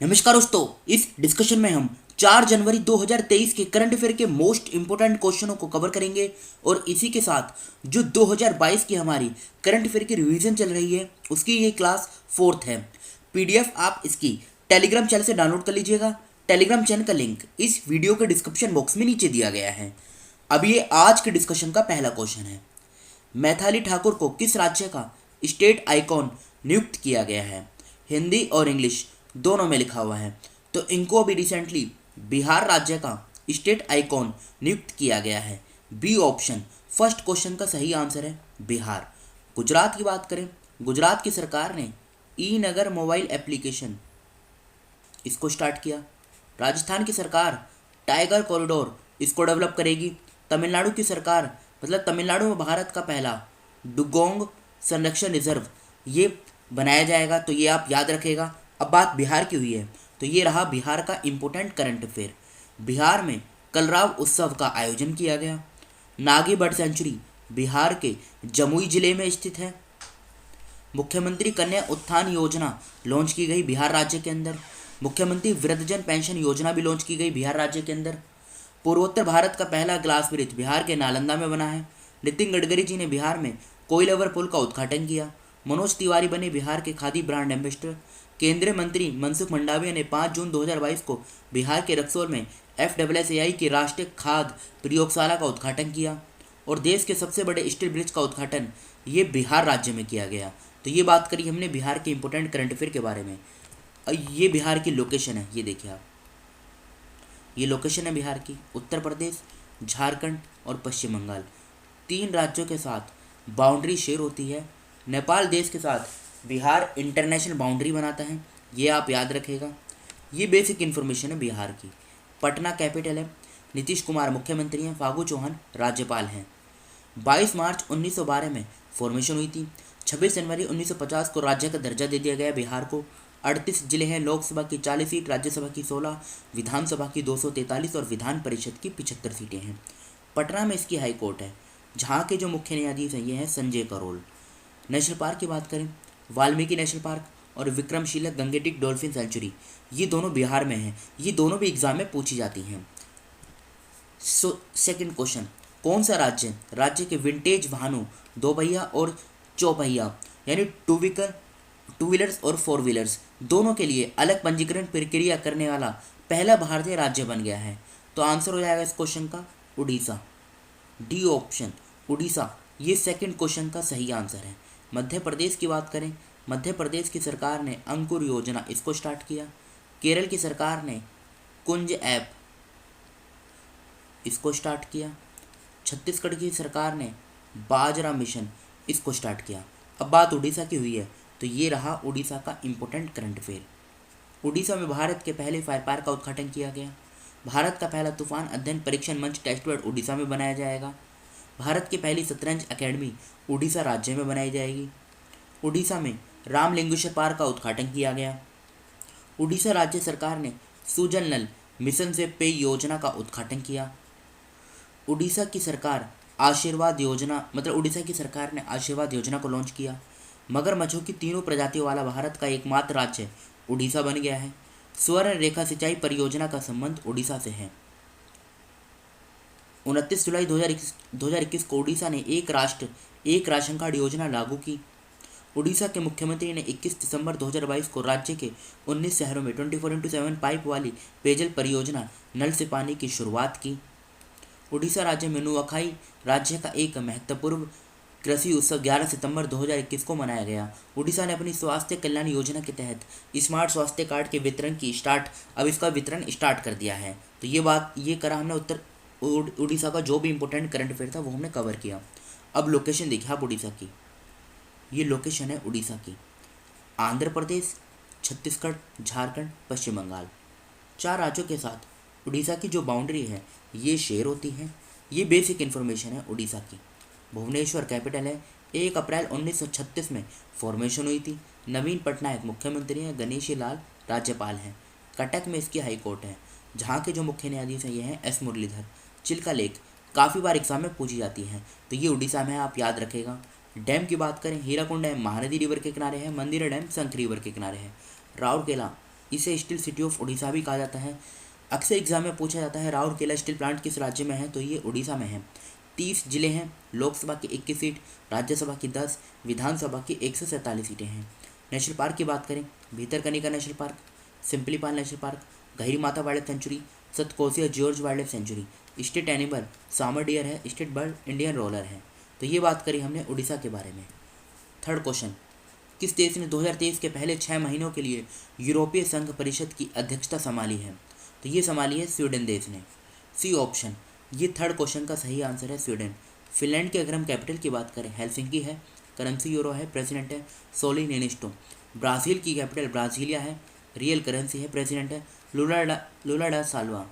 नमस्कार दोस्तों, इस डिस्कशन में हम 4 जनवरी 2023 के करंट अफेयर के मोस्ट इंपोर्टेंट क्वेश्चनों को कवर करेंगे और इसी के साथ जो 2022 की हमारी करंट अफेयर की रिवीजन चल रही है उसकी ये क्लास फोर्थ है। पीडीएफ आप इसकी टेलीग्राम चैनल से डाउनलोड कर लीजिएगा। टेलीग्राम चैनल का लिंक इस वीडियो के डिस्क्रिप्शन बॉक्स में नीचे दिया गया है। अब ये आज के डिस्कशन का पहला क्वेश्चन है। मैथिली ठाकुर को किस राज्य का स्टेट आइकॉन नियुक्त किया गया है? हिंदी और इंग्लिश दोनों में लिखा हुआ है। तो इनको अभी रिसेंटली बिहार राज्य का स्टेट आइकॉन नियुक्त किया गया है। बी ऑप्शन फर्स्ट क्वेश्चन का सही आंसर है बिहार। गुजरात की बात करें, गुजरात की सरकार ने ई नगर मोबाइल एप्लीकेशन इसको स्टार्ट किया। राजस्थान की सरकार टाइगर कॉरिडोर इसको डेवलप करेगी। तमिलनाडु की सरकार मतलब तमिलनाडु में भारत का पहला डुगोंग संरक्षण रिजर्व ये बनाया जाएगा, तो ये आप याद रखेगा। अब बात बिहार की हुई है, तो ये रहा बिहार का इम्पोर्टेंट करंट अफेयर। बिहार में कलराव उत्सव का आयोजन किया गया। नागी बर्ड सेंचुरी बिहार के जमुई जिले में स्थित है। मुख्यमंत्री कन्या उत्थान योजना लॉन्च की गई बिहार राज्य के अंदर। मुख्यमंत्री वृद्धजन पेंशन योजना भी लॉन्च की गई बिहार राज्य के अंदर। पूर्वोत्तर भारत का पहला ग्लास ब्रिज बिहार के नालंदा में बना है। नितिन गडकरी जी ने बिहार में कोइलवर पुल का उद्घाटन किया। मनोज तिवारी बने बिहार के खादी ब्रांड एम्बेसडर। केंद्रीय मंत्री मनसुख मंडाविया ने 5 जून 2022 को बिहार के रक्सौल में FSSAI की राष्ट्रीय खाद्य प्रयोगशाला का उद्घाटन किया। और देश के सबसे बड़े स्टील ब्रिज का उद्घाटन ये बिहार राज्य में किया गया। तो ये बात करी हमने बिहार के इंपॉर्टेंट करंट अफेयर के बारे में। ये बिहार की लोकेशन है, ये देखिए आप, ये लोकेशन है बिहार की। उत्तर प्रदेश, झारखंड और पश्चिम बंगाल 3 राज्यों के साथ बाउंड्री शेयर होती है। नेपाल देश के साथ बिहार इंटरनेशनल बाउंड्री बनाता है, ये आप याद रखेगा। ये बेसिक इन्फॉर्मेशन है बिहार की। पटना कैपिटल है। नीतीश कुमार मुख्यमंत्री हैं, फागू चौहान राज्यपाल हैं। 22 मार्च 1912 में फॉर्मेशन हुई थी। 26 जनवरी 1950 को राज्य का दर्जा दे दिया गया बिहार को। 38 जिले हैं। लोकसभा की 40 सीट, राज्यसभा की 16, विधानसभा की 243 और विधान परिषद की 75 सीटें हैं। पटना में इसकी हाई कोर्ट है, जहाँ के जो मुख्य न्यायाधीश हैं ये हैं संजय करोल। नेशनल पार्क की बात करें, वाल्मीकि नेशनल पार्क और विक्रमशिला गंगेटिक डॉल्फिन सेंचुरी ये दोनों बिहार में हैं। ये दोनों भी एग्जाम में पूछी जाती हैं। सेकंड क्वेश्चन, कौन सा राज्य के विंटेज वाहनों 2 पहिया और चौपहिया यानी टू व्हीलर्स और 4 व्हीलर्स दोनों के लिए अलग पंजीकरण प्रक्रिया करने वाला पहला भारतीय राज्य बन गया है? तो आंसर हो जाएगा इस क्वेश्चन का उड़ीसा। डी ऑप्शन उड़ीसा ये सेकंड क्वेश्चन का सही आंसर है। मध्य प्रदेश की बात करें, मध्य प्रदेश की सरकार ने अंकुर योजना इसको स्टार्ट किया। केरल की सरकार ने कुंज ऐप इसको स्टार्ट किया। छत्तीसगढ़ की सरकार ने बाजरा मिशन इसको स्टार्ट किया। अब बात उड़ीसा की हुई है, तो ये रहा उड़ीसा का इम्पोर्टेंट करंट अफेयर। उड़ीसा में भारत के पहले फायर पार्क का उद्घाटन किया गया। भारत का पहला तूफान अध्ययन परीक्षण मंच टेस्टबेड उड़ीसा में बनाया जाएगा। भारत की पहली शतरंज अकेडमी उड़ीसा राज्य में बनाई जाएगी। उड़ीसा में रामलिंगेश्वर पार्क का उद्घाटन किया गया। उड़ीसा राज्य सरकार ने सुजल नल मिशन से पेय योजना का उद्घाटन किया। उड़ीसा की सरकार आशीर्वाद योजना उड़ीसा की सरकार ने आशीर्वाद योजना को लॉन्च किया। मगरमच्छों की 3 प्रजातियों वाला भारत का एकमात्र राज्य उड़ीसा बन गया है। स्वर्ण रेखा सिंचाई परियोजना का संबंध उड़ीसा से है। 29 जुलाई 2021 को उड़ीसा ने एक राष्ट्र एक राशन कार्ड योजना लागू की। उड़ीसा के मुख्यमंत्री ने 21 दिसंबर 2022 को राज्य के 19 शहरों में 24x7 पाइप वाली पेयजल परियोजना नल से पानी की शुरुआत की। उड़ीसा राज्य में नुआखाई राज्य का एक महत्वपूर्ण कृषि उत्सव 11 सितंबर 2021 को मनाया गया। उड़ीसा ने अपनी स्वास्थ्य कल्याण योजना के तहत स्मार्ट स्वास्थ्य कार्ड के वितरण की अब इसका वितरण स्टार्ट कर दिया है। तो ये करा हमने उड़ीसा का जो भी इंपॉर्टेंट करंट अफेयर था वो हमने कवर किया। अब लोकेशन देखिए आप उड़ीसा की, ये लोकेशन है उड़ीसा की। आंध्र प्रदेश, छत्तीसगढ़, झारखंड, पश्चिम बंगाल 4 राज्यों के साथ उड़ीसा की जो बाउंड्री है ये शेयर होती है। ये बेसिक इन्फॉर्मेशन है उड़ीसा की। भुवनेश्वर कैपिटल है। 1 अप्रैल 1936 में फॉर्मेशन हुई थी। नवीन पटनायक मुख्यमंत्री हैं। गणेशी लाल राज्यपाल हैं। कटक में इसकी हाई कोर्ट है, जहाँ के जो मुख्य न्यायाधीश हैं ये हैं S मुरलीधर। चिल्का लेक काफ़ी बार एग्जाम में पूछी जाती है, तो ये उड़ीसा में है, आप याद रखेगा। डैम की बात करें, हीराकुंड डैम महानदी रिवर के किनारे है। मंदिरा डैम संख रिवर के किनारे है। राउरकेला इसे स्टील सिटी ऑफ उड़ीसा भी कहा जाता है। अक्सर एग्जाम में पूछा जाता है राउरकेला स्टील प्लांट किस राज्य में है, तो ये उड़ीसा में है। 30 जिले हैं, लोकसभा की 21 सीट, राज्यसभा की 10, विधानसभा की 147 सीटें हैं। नेशनल पार्क की बात करें, Bhitarkanika national park, Simlipal national park, Gahirmatha wildlife sanctuary, Satkosia gorge wildlife sanctuary. State animal sambar deer है, स्टेट बर्ड इंडियन रोलर है। तो ये बात करी हमने उड़ीसा के बारे में। थर्ड क्वेश्चन, किस देश ने 2023 के पहले 6 महीनों के लिए यूरोपीय संघ परिषद की अध्यक्षता संभाली है, तो ये संभाली है स्वीडन देश ने। सी ऑप्शन, ये थर्ड क्वेश्चन का सही आंसर है स्वीडन। फिनलैंड के अगर हम कैपिटल की बात करें हेलसिंकी है, करेंसी यूरो है, प्रेसिडेंट है सोली निनिस्टो। ब्राज़ील की कैपिटल ब्राज़ीलिया है, रियल करेंसी है, प्रेसिडेंट है लूला डा साल्वा।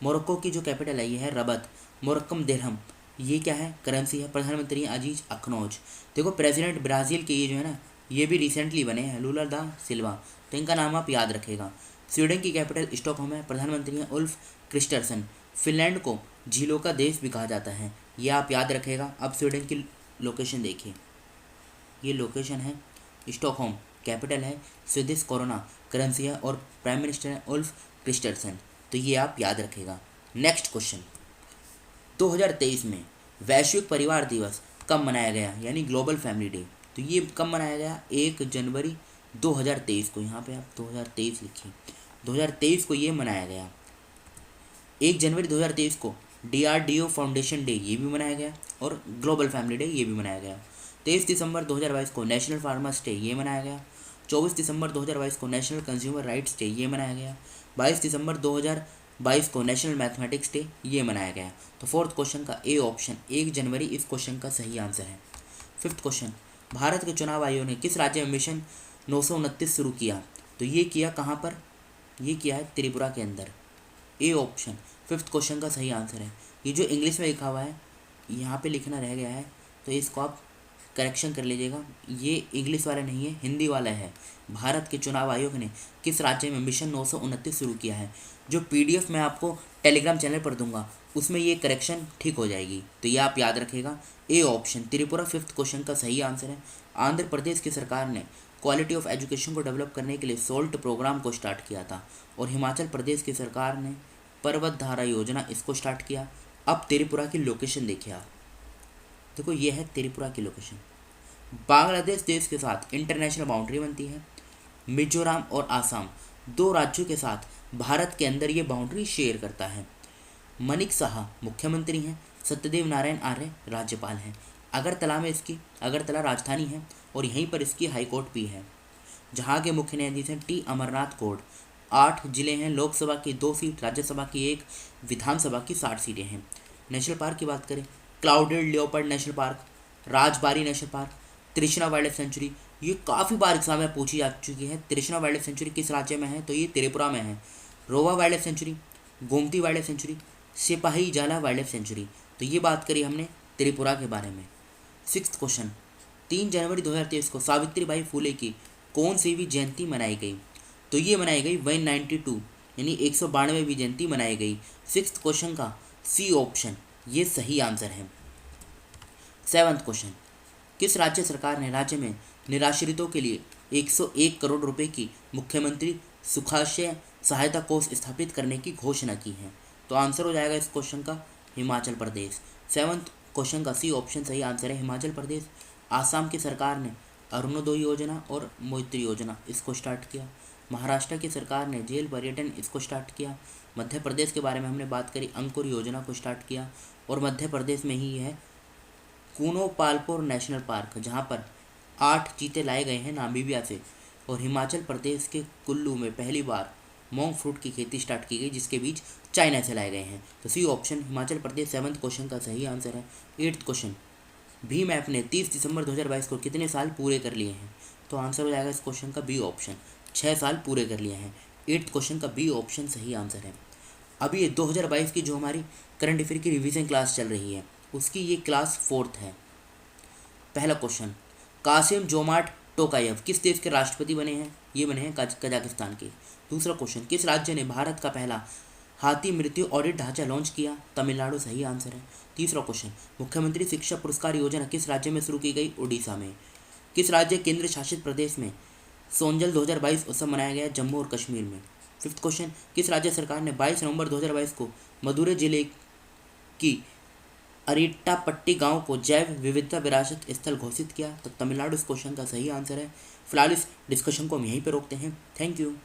मोरक्को की जो कैपिटल है ये है रबत, मोरक्कम दिरहम, ये क्या है, करेंसी है, प्रधानमंत्री अजीज अखनौज। देखो प्रेसिडेंट ब्राज़ील के ये जो है ना, ये भी रिसेंटली बने हैं लूला दा सिल्वा, तो इनका नाम आप याद रखेगा। स्वीडन की कैपिटल स्टॉकहोम है, प्रधानमंत्री हैं उल्फ क्रिस्टरसन। फिनलैंड को झीलों का देश भी कहा जाता है, ये आप याद रखेगा। अब स्वीडन की लोकेशन देखिए, ये लोकेशन है स्टॉकहोम, कैपिटल है स्वीडिश कोरोना, करेंसी है और प्राइम मिनिस्टर है उल्फ क्रिस्टरसन, तो ये आप याद रखेगा। नेक्स्ट क्वेश्चन, 2023 में वैश्विक परिवार दिवस कब मनाया गया, यानी ग्लोबल फैमिली डे, तो ये कब मनाया गया, 1 जनवरी 2023 को। यहाँ पे आप 2023 लिखिए, 2023 को ये मनाया गया। 1 जनवरी 2023 को DRDO फाउंडेशन डे ये भी मनाया गया और ग्लोबल फैमिली डे ये भी मनाया गया। 23 दिसंबर 2022 को नेशनल फार्मर्स डे ये मनाया गया। 24 दिसंबर 2022 को नेशनल कंज्यूमर राइट्स डे ये मनाया गया। 22 दिसंबर 2022 को नेशनल मैथमेटिक्स डे ये मनाया गया। तो फोर्थ क्वेश्चन का ए ऑप्शन 1 जनवरी इस क्वेश्चन का सही आंसर है। फिफ्थ क्वेश्चन, भारत के चुनाव आयोग ने किस राज्य में मिशन 929 शुरू किया, तो ये किया कहाँ पर, ये किया है त्रिपुरा के अंदर। ए ऑप्शन फिफ्थ क्वेश्चन का सही आंसर है। ये जो इंग्लिश में लिखा हुआ है यहाँ पे लिखना रह गया है, तो इसको आप करेक्शन कर लीजिएगा, ये इंग्लिश वाला नहीं है, हिंदी वाला है। भारत के चुनाव आयोग ने किस राज्य में मिशन 929 शुरू किया है। जो PDF मैं आपको टेलीग्राम चैनल पर दूंगा उसमें ये करेक्शन ठीक हो जाएगी, तो ये आप याद रखेगा। A option Tripura fifth question का सही आंसर है। आंध्र प्रदेश की सरकार ने क्वालिटी ऑफ एजुकेशन को डेवलप करने के लिए सोल्ट प्रोग्राम को स्टार्ट किया था और हिमाचल प्रदेश की सरकार ने पर्वत धारा योजना इसको स्टार्ट किया। अब त्रिपुरा की लोकेशन देखिए आप, देखो ये है त्रिपुरा की लोकेशन। बांग्लादेश देश के साथ इंटरनेशनल बाउंड्री बनती है। मिजोरम और आसाम 2 राज्यों के साथ भारत के अंदर ये बाउंड्री शेयर करता है। मनिक साहा मुख्यमंत्री हैं, सत्यदेव नारायण आर्य राज्यपाल हैं। अगरतला में इसकी अगरतला राजधानी है और यहीं पर इसकी हाईकोर्ट भी है, जहाँ के मुख्य न्यायाधीश हैं टी अमरनाथ कोर्ट। 8 जिले हैं, लोकसभा की 2 सीट, राज्यसभा की 1, विधानसभा की 60 सीटें हैं। नेशनल पार्क की बात करें, clouded leopard national park, Rajbari national park, तृष्णा वाइल्ड लाइफ सेंचुरी, ये काफ़ी बार एग्जाम में पूछी जा चुकी है। तृष्णा वाइल्ड लाइफ सेंचुरी किस राज्य में है, तो ये त्रिपुरा में है। रोवा wild life sanctuary, Gomti wild life sanctuary, सिपाही जाला वाइल्ड लाइफ सेंचुरी, तो ये बात करी हमने त्रिपुरा के बारे में। 6th क्वेश्चन, 3 जनवरी 2023 को सावित्रीबाई फुले की कौन सी भी जयंती मनाई गई, तो ये मनाई गई 192 यानी 192वीं जयंती मनाई गई। 6th क्वेश्चन का सी ऑप्शन ये सही आंसर है। 7th क्वेश्चन, किस राज्य सरकार ने राज्य में निराश्रितों के लिए 101 करोड़ रुपए की मुख्यमंत्री सुखाश्रय सहायता कोष स्थापित करने की घोषणा की है, तो आंसर हो जाएगा इस क्वेश्चन का हिमाचल प्रदेश। 7th क्वेश्चन का सी ऑप्शन सही आंसर है हिमाचल प्रदेश। आसाम की सरकार ने अरुणोदय योजना और मैत्री योजना इसको स्टार्ट किया। महाराष्ट्र की सरकार ने जेल पर्यटन इसको स्टार्ट किया। मध्य प्रदेश के बारे में हमने बात करी, अंकुर योजना को स्टार्ट किया। और मध्य प्रदेश में ही है कूनो पालपुर नेशनल पार्क, जहाँ पर 8 चीते लाए गए हैं नामीबिया से। और हिमाचल प्रदेश के कुल्लू में पहली बार मोंग फ्रूट की खेती स्टार्ट की गई, जिसके बीज चाइना से लाए गए हैं। तो C option Himachal Pradesh 7th question का सही आंसर है। 8th क्वेश्चन, भीम ऐप ने 30 दिसंबर 2022 को कितने साल पूरे कर लिए हैं, तो आंसर हो जाएगा इस क्वेश्चन का बी ऑप्शन, 6 साल पूरे कर लिए हैं। 8th क्वेश्चन का बी ऑप्शन सही आंसर है। अभी ये 2022 की जो हमारी करंट अफेयर की रिवीजन क्लास चल रही है उसकी ये क्लास 4th है। पहला क्वेश्चन, कासिम जोमार्ट टोकायेव किस देश के राष्ट्रपति बने हैं, ये बने हैं कजाकिस्तान के। दूसरा क्वेश्चन, किस राज्य ने भारत का पहला हाथी मृत्यु ऑडिट ढांचा लॉन्च किया, तमिलनाडु सही आंसर है। तीसरा क्वेश्चन, मुख्यमंत्री शिक्षा पुरस्कार योजना किस राज्य में शुरू की गई, उड़ीसा में। किस राज्य केंद्र शासित प्रदेश में सोनजल 2022 उत्सव मनाया गया जम्मू और कश्मीर में। फिफ्थ क्वेश्चन, किस राज्य सरकार ने 22 नवंबर 2022 को मदुरै जिले की अरिट्टापट्टी गांव को जैव विविधता विरासत स्थल घोषित किया? तो तमिलनाडु इस क्वेश्चन का सही आंसर है। फिलहाल इस डिस्कशन को हम यहीं पर रोकते हैं। Thank you.